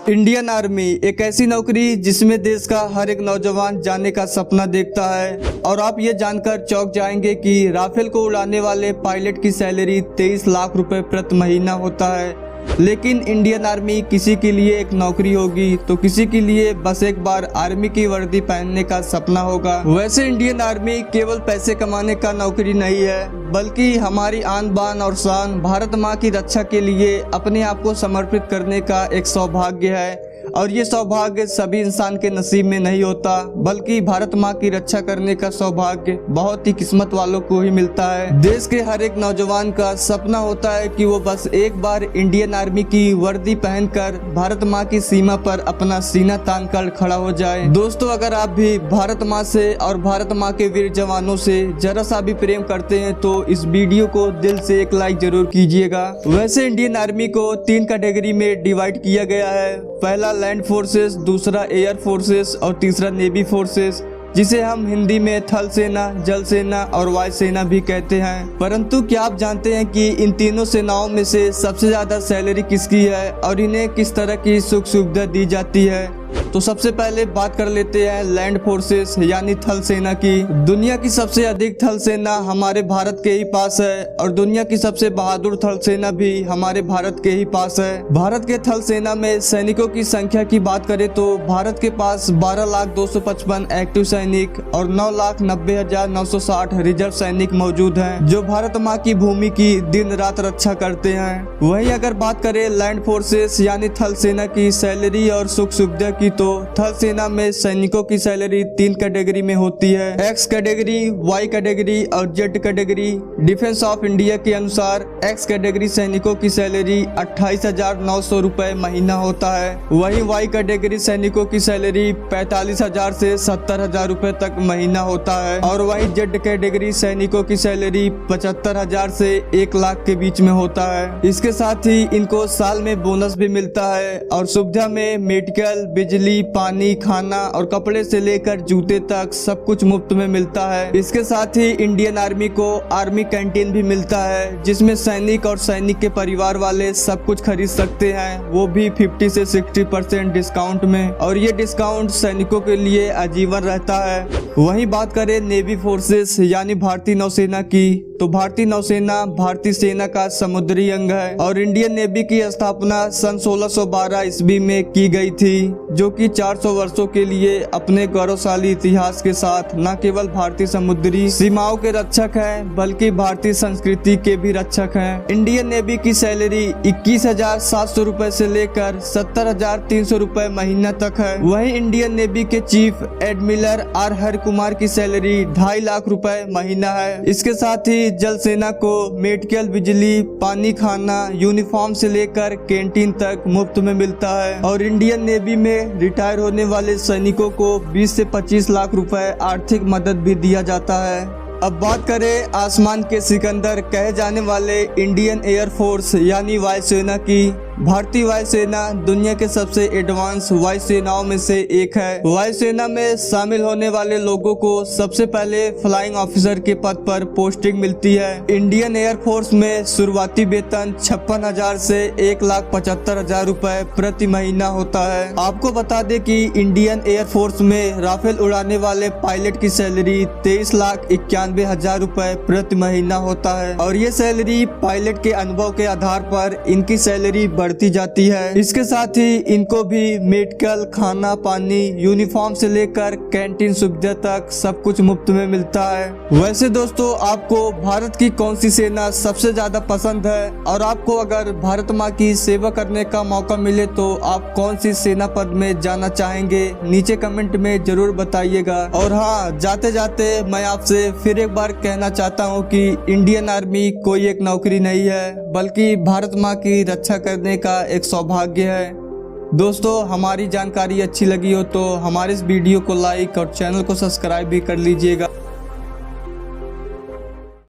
Indian army एक ऐसी नौकरी जिसमें देश का हर एक नौजवान जाने का सपना देखता है। और आप ये जानकर चौंक जाएंगे कि राफेल को उड़ाने वाले पायलट की सैलरी 23 लाख रुपए प्रति महीना होता है। लेकिन इंडियन आर्मी किसी के लिए एक नौकरी होगी तो किसी के लिए बस एक बार आर्मी की वर्दी पहनने का सपना होगा। वैसे इंडियन आर्मी केवल पैसे कमाने का नौकरी नहीं है, बल्कि हमारी आन बान और शान भारत माँ की रक्षा के लिए अपने आप को समर्पित करने का एक सौभाग्य है। और ये सौभाग्य सभी इंसान के नसीब में नहीं होता, बल्कि भारत माँ की रक्षा करने का सौभाग्य बहुत ही किस्मत वालों को ही मिलता है। देश के हर एक नौजवान का सपना होता है कि वो बस एक बार इंडियन आर्मी की वर्दी पहनकर भारत माँ की सीमा पर अपना सीना तान कर खड़ा हो जाए। दोस्तों, अगर आप भी भारत माँ से और भारत माँ के वीर जवानों से जरा सा भी प्रेम करते हैं तो इस वीडियो को दिल से एक लाइक जरूर कीजिएगा। वैसे इंडियन आर्मी को 3 कैटेगरी में डिवाइड किया गया है। पहला लैंड फोर्सेस, दूसरा एयर फोर्सेस और तीसरा नेवी फोर्सेस, जिसे हम हिंदी में थल सेना, जल सेना और वायु सेना भी कहते हैं। परंतु क्या आप जानते हैं कि इन तीनों सेनाओं में से सबसे ज्यादा सैलरी किसकी है और इन्हें किस तरह की सुख सुविधा दी जाती है? तो सबसे पहले बात कर लेते हैं लैंड फोर्सेस यानी थल सेना की। दुनिया की सबसे अधिक थल सेना हमारे भारत के ही पास है और दुनिया की सबसे बहादुर थल सेना भी हमारे भारत के ही पास है। भारत के थल सेना में सैनिकों की संख्या की बात करें तो भारत के पास 12,255 एक्टिव सैनिक और 9,90,960 रिजर्व सैनिक मौजूद हैं, जो भारत माँ की भूमि की दिन रात रक्षा करते हैं। वहीं अगर बात करें लैंड फोर्सेस यानी थल सेना की सैलरी और सुख सुविधा की, तो थल सेना में सैनिकों की सैलरी 3 कैटेगरी में होती है, एक्स कैटेगरी, वाई कैटेगरी और Z category. Defence of India के अनुसार एक्स कैटेगरी सैनिकों की सैलरी 28,900 रुपए महीना होता है। वहीं वाई कैटेगरी सैनिकों की सैलरी 45,000 से 70,000 रुपए तक महीना होता है। और वहीं जेड कैटेगरी सैनिकों की सैलरी 75,000 से 1 लाख के बीच में होता है। इसके साथ ही इनको साल में बोनस भी मिलता है और सुविधा में मेडिकल, बिजली, पानी, खाना और कपड़े से लेकर जूते तक सब कुछ मुफ्त में मिलता है। इसके साथ ही इंडियन आर्मी को आर्मी कैंटीन भी मिलता है, जिसमें सैनिक और सैनिक के परिवार वाले सब कुछ खरीद सकते हैं, वो भी 50 से 60% डिस्काउंट में। और ये डिस्काउंट सैनिकों के लिए आजीवन रहता है। वहीं बात करें नेवी फोर्सेस यानी भारतीय नौसेना की, तो भारतीय नौसेना भारतीय सेना का समुद्री अंग है और इंडियन नेवी की स्थापना सन 1612 ईस्वी में की गई थी, जो कि 400 वर्षों के लिए अपने गौरवशाली इतिहास के साथ न केवल भारतीय समुद्री सीमाओं के रक्षक हैं, बल्कि भारतीय संस्कृति के भी रक्षक हैं। इंडियन नेवी की सैलरी 21,700 रुपए से लेकर 70,300 रुपए महीना तक है। वहीं इंडियन नेवी के चीफ एडमिरल आर हर कुमार की सैलरी 2.5 लाख रुपए महीना है। इसके साथ ही जल सेना को मेडिकल, बिजली, पानी, खाना, यूनिफॉर्म से लेकर कैंटीन तक मुफ्त में मिलता है। और इंडियन नेवी में रिटायर होने वाले सैनिकों को 20 से 25 लाख रुपए आर्थिक मदद भी दिया जाता है। अब बात करें आसमान के सिकंदर कहे जाने वाले इंडियन एयर फोर्स यानी वायुसेना की। भारतीय वायुसेना दुनिया के सबसे एडवांस वायुसेनाओं में से एक है। वायुसेना में शामिल होने वाले लोगों को सबसे पहले फ्लाइंग ऑफिसर के पद पर पोस्टिंग मिलती है। इंडियन एयर फोर्स में शुरुआती वेतन 56,000 से 1,75,000 रुपए प्रति महीना होता है। आपको बता दें कि इंडियन एयर फोर्स में राफेल उड़ाने वाले पायलट की सैलरी 23,91,000 रुपए प्रति महीना होता है और ये सैलरी पायलट के अनुभव के आधार पर इनकी सैलरी बढ़ती जाती है। इसके साथ ही इनको भी मेडिकल, खाना, पानी, यूनिफॉर्म से लेकर कैंटीन सुविधा तक सब कुछ मुफ्त में मिलता है। वैसे दोस्तों, आपको भारत की कौन सी सेना सबसे ज्यादा पसंद है और आपको अगर भारत माँ की सेवा करने का मौका मिले तो आप कौन सी सेना पद में जाना चाहेंगे? नीचे कमेंट में जरूर बताइएगा। और हाँ, जाते जाते मैं आपसे फिर एक बार कहना चाहता हूँ कि इंडियन आर्मी कोई एक नौकरी नहीं है, बल्कि भारत माँ की रक्षा करने का एक सौभाग्य है। दोस्तों, हमारी जानकारी अच्छी लगी हो तो हमारे इस वीडियो को लाइक और चैनल को सब्सक्राइब भी कर लीजिएगा।